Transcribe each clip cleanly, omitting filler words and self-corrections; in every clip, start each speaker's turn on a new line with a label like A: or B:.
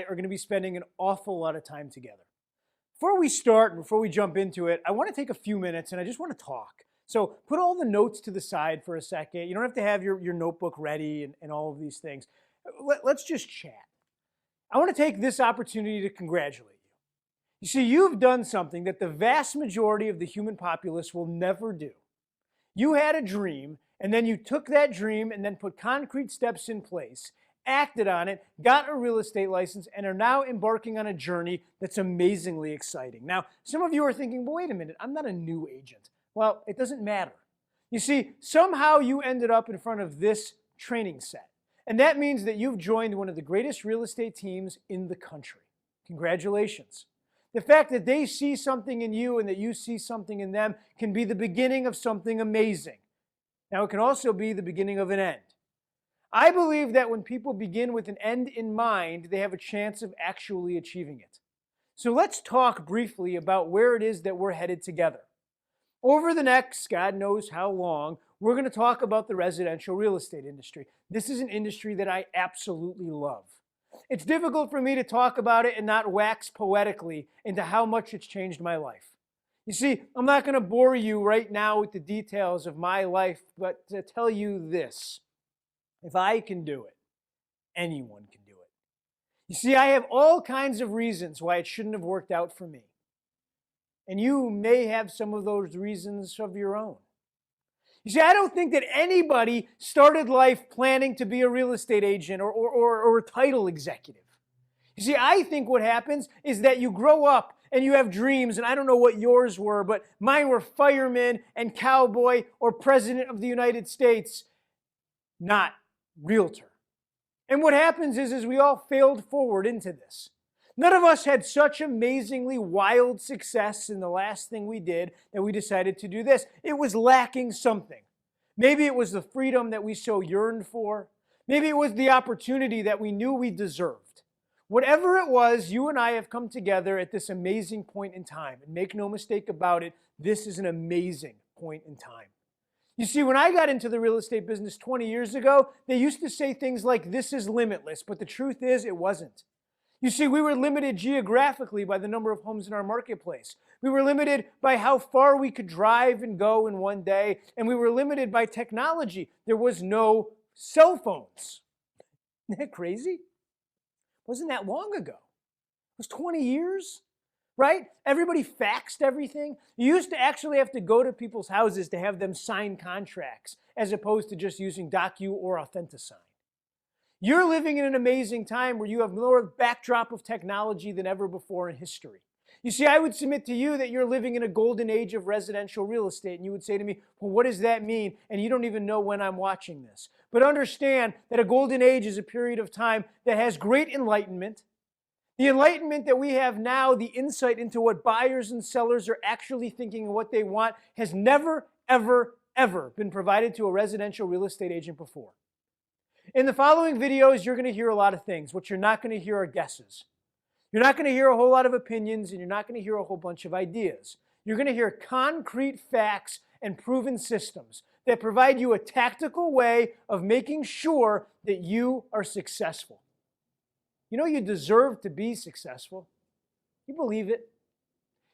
A: are going to be spending an awful lot of time together. Before we start and before we jump into it, I want to take a few minutes and I just want to talk. So put all the notes to the side for a second. You don't have to have your notebook ready and all of these things. Let's just chat. I want to take this opportunity to congratulate you. You see, you've done something that the vast majority of the human populace will never do. You had a dream, and then you took that dream and then put concrete steps in place, acted on it, got a real estate license, and are now embarking on a journey that's amazingly exciting. Now, some of you are thinking, well, wait a minute, I'm not a new agent. Well, it doesn't matter. You see, somehow you ended up in front of this training set, and that means that you've joined one of the greatest real estate teams in the country. Congratulations. The fact that they see something in you and that you see something in them can be the beginning of something amazing. Now, it can also be the beginning of an end. I believe that when people begin with an end in mind, they have a chance of actually achieving it. So let's talk briefly about where it is that we're headed together. Over the next, God knows how long, we're going to talk about the residential real estate industry. This is an industry that I absolutely love. It's difficult for me to talk about it and not wax poetically into how much it's changed my life. You see, I'm not going to bore you right now with the details of my life, but to tell you this, if I can do it, anyone can do it. You see, I have all kinds of reasons why it shouldn't have worked out for me. And you may have some of those reasons of your own. You see, I don't think that anybody started life planning to be a real estate agent or a title executive. You see, I think what happens is that you grow up and you have dreams, and I don't know what yours were, but mine were fireman and cowboy or president of the United States, not realtor. And what happens is we all failed forward into this. None of us had such amazingly wild success in the last thing we did that we decided to do this. It was lacking something. Maybe it was the freedom that we so yearned for. Maybe it was the opportunity that we knew we deserved. Whatever it was, you and I have come together at this amazing point in time. And make no mistake about it, this is an amazing point in time. You see, when I got into the real estate business 20 years ago, they used to say things like, this is limitless, but the truth is it wasn't. You see, we were limited geographically by the number of homes in our marketplace. We were limited by how far we could drive and go in one day, and we were limited by technology. There was no cell phones. Isn't that crazy? Wasn't that long ago? It was 20 years, right? Everybody faxed everything. You used to actually have to go to people's houses to have them sign contracts, as opposed to just using Docu or Authentisign. You're living in an amazing time where you have more backdrop of technology than ever before in history. You see, I would submit to you that you're living in a golden age of residential real estate, and you would say to me, well, what does that mean? And you don't even know when I'm watching this. But understand that a golden age is a period of time that has great enlightenment. The enlightenment that we have now, the insight into what buyers and sellers are actually thinking and what they want, has never, ever, ever been provided to a residential real estate agent before. In the following videos, you're going to hear a lot of things. What you're not going to hear are guesses. You're not going to hear a whole lot of opinions, and you're not going to hear a whole bunch of ideas. You're going to hear concrete facts and proven systems that provide you a tactical way of making sure that you are successful. You know you deserve to be successful. You believe it.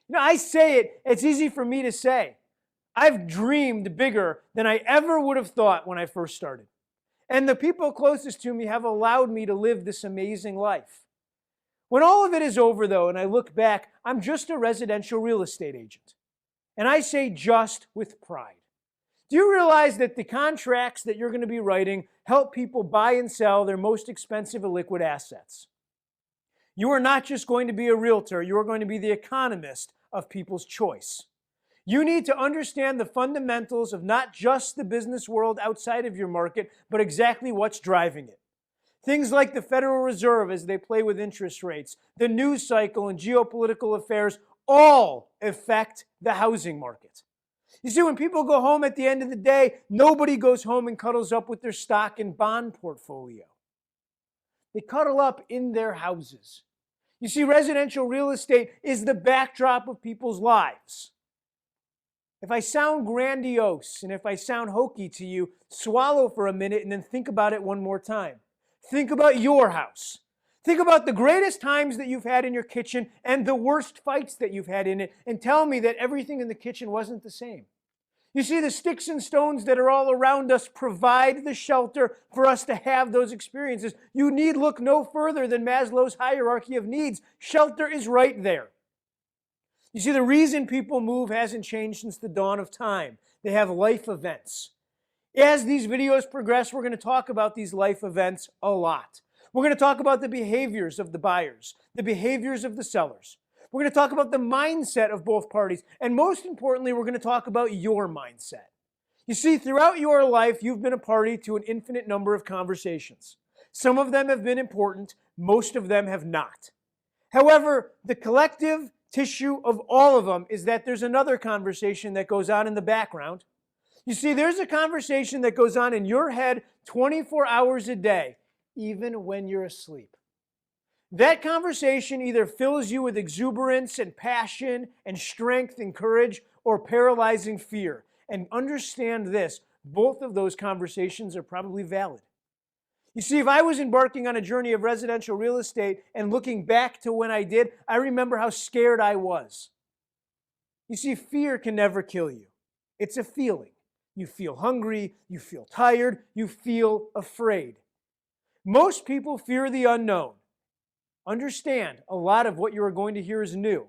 A: You know, I say it, it's easy for me to say. I've dreamed bigger than I ever would have thought when I first started. And the people closest to me have allowed me to live this amazing life. When all of it is over, though, and I look back, I'm just a residential real estate agent. And I say just with pride. Do you realize that the contracts that you're going to be writing help people buy and sell their most expensive illiquid assets? You are not just going to be a realtor, you are going to be the economist of people's choice. You need to understand the fundamentals of not just the business world outside of your market, but exactly what's driving it. Things like the Federal Reserve as they play with interest rates, the news cycle and geopolitical affairs all affect the housing market. You see, when people go home at the end of the day, nobody goes home and cuddles up with their stock and bond portfolio. They cuddle up in their houses. You see, residential real estate is the backdrop of people's lives. If I sound grandiose and if I sound hokey to you, swallow for a minute and then think about it one more time. Think about your house. Think about the greatest times that you've had in your kitchen and the worst fights that you've had in it, and tell me that everything in the kitchen wasn't the same. You see, the sticks and stones that are all around us provide the shelter for us to have those experiences. You need look no further than Maslow's hierarchy of needs. Shelter is right there. You see, the reason people move hasn't changed since the dawn of time. They have life events. As these videos progress, we're going to talk about these life events a lot. We're going to talk about the behaviors of the buyers, the behaviors of the sellers. We're going to talk about the mindset of both parties. And most importantly, we're going to talk about your mindset. You see, throughout your life, you've been a party to an infinite number of conversations. Some of them have been important. Most of them have not. However, the collective tissue of all of them is that there's another conversation that goes on in the background. You see, there's a conversation that goes on in your head 24 hours a day, even when you're asleep. That conversation either fills you with exuberance and passion and strength and courage or paralyzing fear. And understand this, both of those conversations are probably valid. You see, if I was embarking on a journey of residential real estate and looking back to when I did, I remember how scared I was. You see, fear can never kill you. It's a feeling. You feel hungry, you feel tired, you feel afraid. Most people fear the unknown. Understand, a lot of what you are going to hear is new.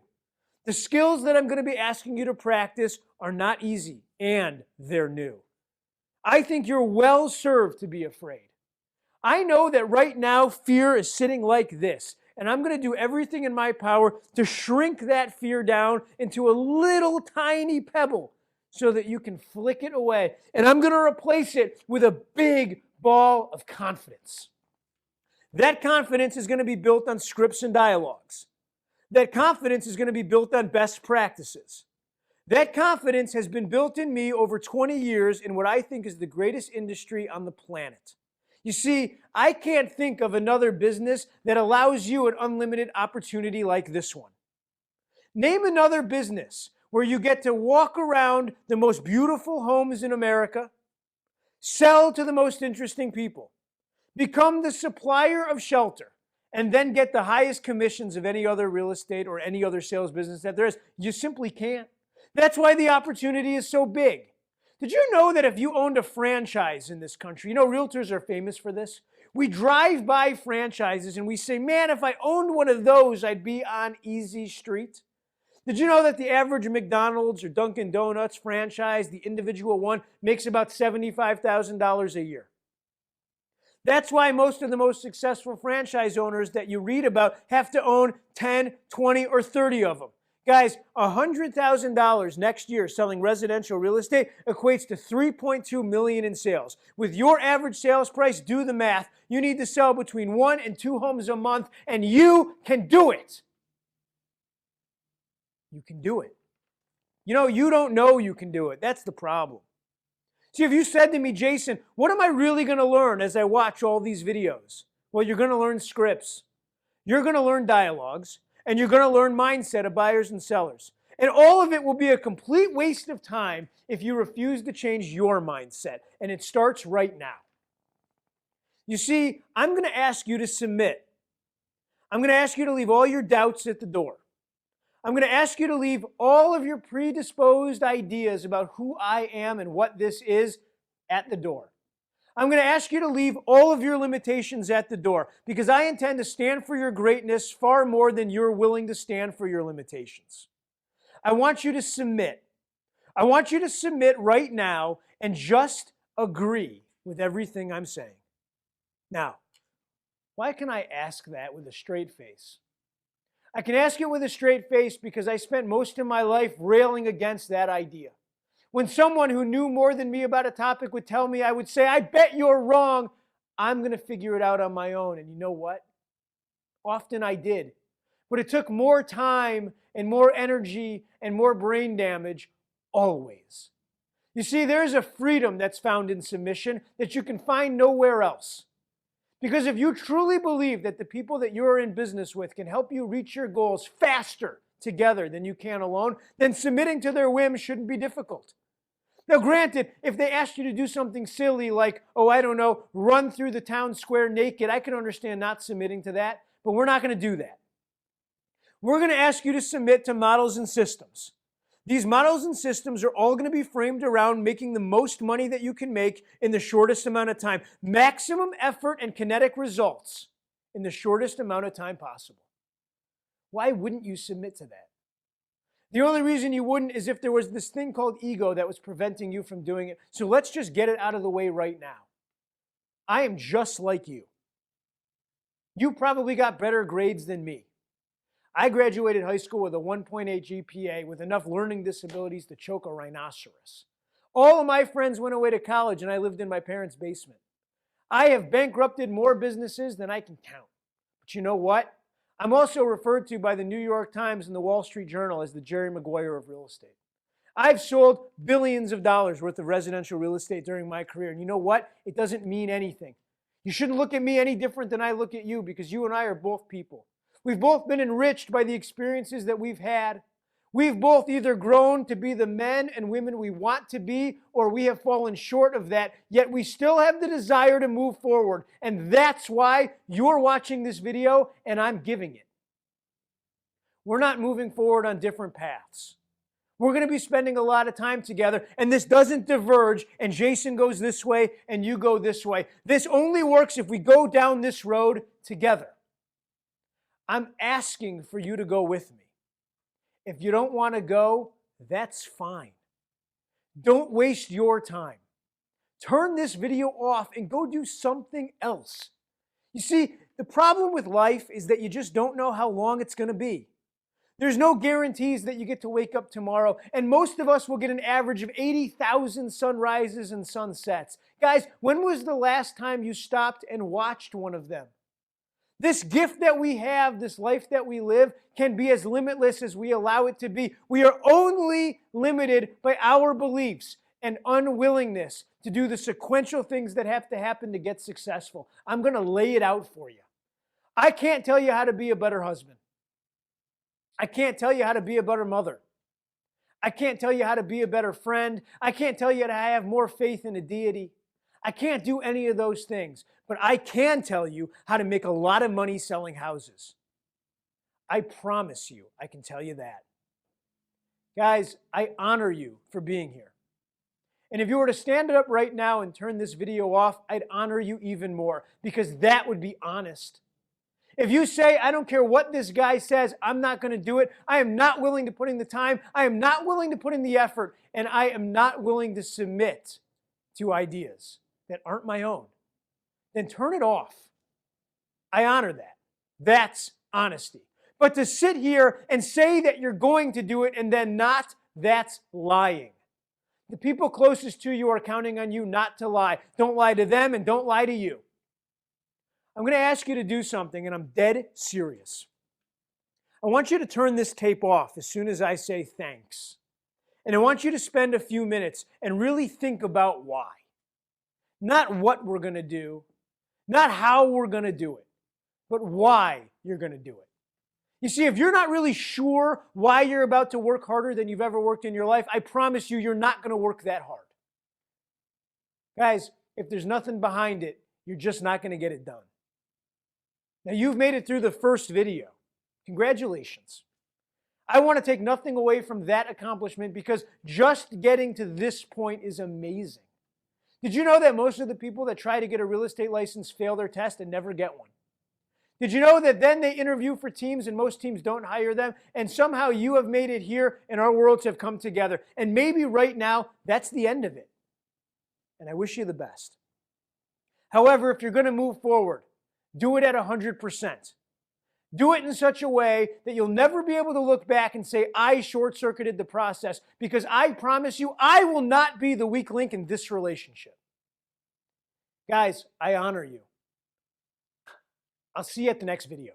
A: The skills that I'm going to be asking you to practice are not easy, and they're new. I think you're well served to be afraid. I know that right now fear is sitting like this, and I'm going to do everything in my power to shrink that fear down into a little tiny pebble so that you can flick it away. And I'm going to replace it with a big ball of confidence. That confidence is going to be built on scripts and dialogues. That confidence is going to be built on best practices. That confidence has been built in me over 20 years in what I think is the greatest industry on the planet. You see, I can't think of another business that allows you an unlimited opportunity like this one. Name another business where you get to walk around the most beautiful homes in America, sell to the most interesting people, become the supplier of shelter, and then get the highest commissions of any other real estate or any other sales business that there is. You simply can't. That's why the opportunity is so big. Did you know that if you owned a franchise in this country, you know realtors are famous for this? We drive by franchises and we say, man, if I owned one of those, I'd be on easy street. Did you know that the average McDonald's or Dunkin' Donuts franchise, the individual one, makes about $75,000 a year? That's why most of the most successful franchise owners that you read about have to own 10, 20, or 30 of them. Guys, $100,000 next year selling residential real estate equates to $3.2 million in sales. With your average sales price, do the math. You need to sell between 1 and 2 homes a month, and you can do it. You can do it. You know, you don't know you can do it. That's the problem. See, if you said to me, Jason, what am I really going to learn as I watch all these videos? Well, you're going to learn scripts. You're going to learn dialogues. And you're going to learn mindset of buyers and sellers. And all of it will be a complete waste of time if you refuse to change your mindset. And it starts right now. You see, I'm going to ask you to submit. I'm going to ask you to leave all your doubts at the door. I'm going to ask you to leave all of your predisposed ideas about who I am and what this is at the door. I'm going to ask you to leave all of your limitations at the door because I intend to stand for your greatness far more than you're willing to stand for your limitations. I want you to submit. I want you to submit right now and just agree with everything I'm saying. Now, why can I ask that with a straight face? I can ask it with a straight face because I spent most of my life railing against that idea. When someone who knew more than me about a topic would tell me, I would say, I bet you're wrong. I'm going to figure it out on my own. And you know what? Often I did. But it took more time and more energy and more brain damage always. You see, there's a freedom that's found in submission that you can find nowhere else. Because if you truly believe that the people that you're in business with can help you reach your goals faster together than you can alone, then submitting to their whims shouldn't be difficult. Now, granted, if they asked you to do something silly like, oh, I don't know, run through the town square naked, I can understand not submitting to that. but we're not going to do that. We're going to ask you to submit to models and systems. These models and systems are all going to be framed around making the most money that you can make in the shortest amount of time. Maximum effort and kinetic results in the shortest amount of time possible. Why wouldn't you submit to that? The only reason you wouldn't is if there was this thing called ego that was preventing you from doing it. So let's just get it out of the way right now. I am just like you. You probably got better grades than me. I graduated high school with a 1.8 GPA with enough learning disabilities to choke a rhinoceros. All of my friends went away to college and I lived in my parents' basement. I have bankrupted more businesses than I can count. But you know what? I'm also referred to by the New York Times and the Wall Street Journal as the Jerry Maguire of real estate. I've sold billions of dollars worth of residential real estate during my career. And you know what? It doesn't mean anything. You shouldn't look at me any different than I look at you because you and I are both people. We've both been enriched by the experiences that we've had. We've both either grown to be the men and women we want to be, or we have fallen short of that, yet we still have the desire to move forward. And that's why you're watching this video and I'm giving it. We're not moving forward on different paths. We're going to be spending a lot of time together, and this doesn't diverge, and Jason goes this way and you go this way. This only works if we go down this road together. I'm asking for you to go with me. If you don't want to go, that's fine. Don't waste your time. Turn this video off and go do something else. You see, the problem with life is that you just don't know how long it's going to be. There's no guarantees that you get to wake up tomorrow, and most of us will get an average of 80,000 sunrises and sunsets. Guys, when was the last time you stopped and watched one of them? This gift that we have, this life that we live, can be as limitless as we allow it to be. We are only limited by our beliefs and unwillingness to do the sequential things that have to happen to get successful. I'm going to lay it out for you. I can't tell you how to be a better husband. I can't tell you how to be a better mother. I can't tell you how to be a better friend. I can't tell you how to have more faith in a deity. I can't do any of those things, but I can tell you how to make a lot of money selling houses. I promise you, I can tell you that. Guys, I honor you for being here. And if you were to stand up right now and turn this video off, I'd honor you even more because that would be honest. If you say, I don't care what this guy says, I'm not going to do it. I am not willing to put in the time. I am not willing to put in the effort. And I am not willing to submit to ideas that aren't my own, then turn it off. I honor that. That's honesty. But to sit here and say that you're going to do it and then not, that's lying. The people closest to you are counting on you not to lie. Don't lie to them and don't lie to you. I'm going to ask you to do something, and I'm dead serious. I want you to turn this tape off as soon as I say thanks. And I want you to spend a few minutes and really think about why. Not what we're going to do, not how we're going to do it, but why you're going to do it. You see, if you're not really sure why you're about to work harder than you've ever worked in your life, I promise you, you're not going to work that hard. Guys, if there's nothing behind it, you're just not going to get it done. Now, you've made it through the first video. Congratulations. I want to take nothing away from that accomplishment because just getting to this point is amazing. Did you know that most of the people that try to get a real estate license fail their test and never get one? Did you know that then they interview for teams and most teams don't hire them? And somehow you have made it here and our worlds have come together. And maybe right now, that's the end of it. And I wish you the best. However, if you're going to move forward, do it at 100%. Do it in such a way that you'll never be able to look back and say, I short-circuited the process, because I promise you, I will not be the weak link in this relationship. Guys, I honor you. I'll see you at the next video.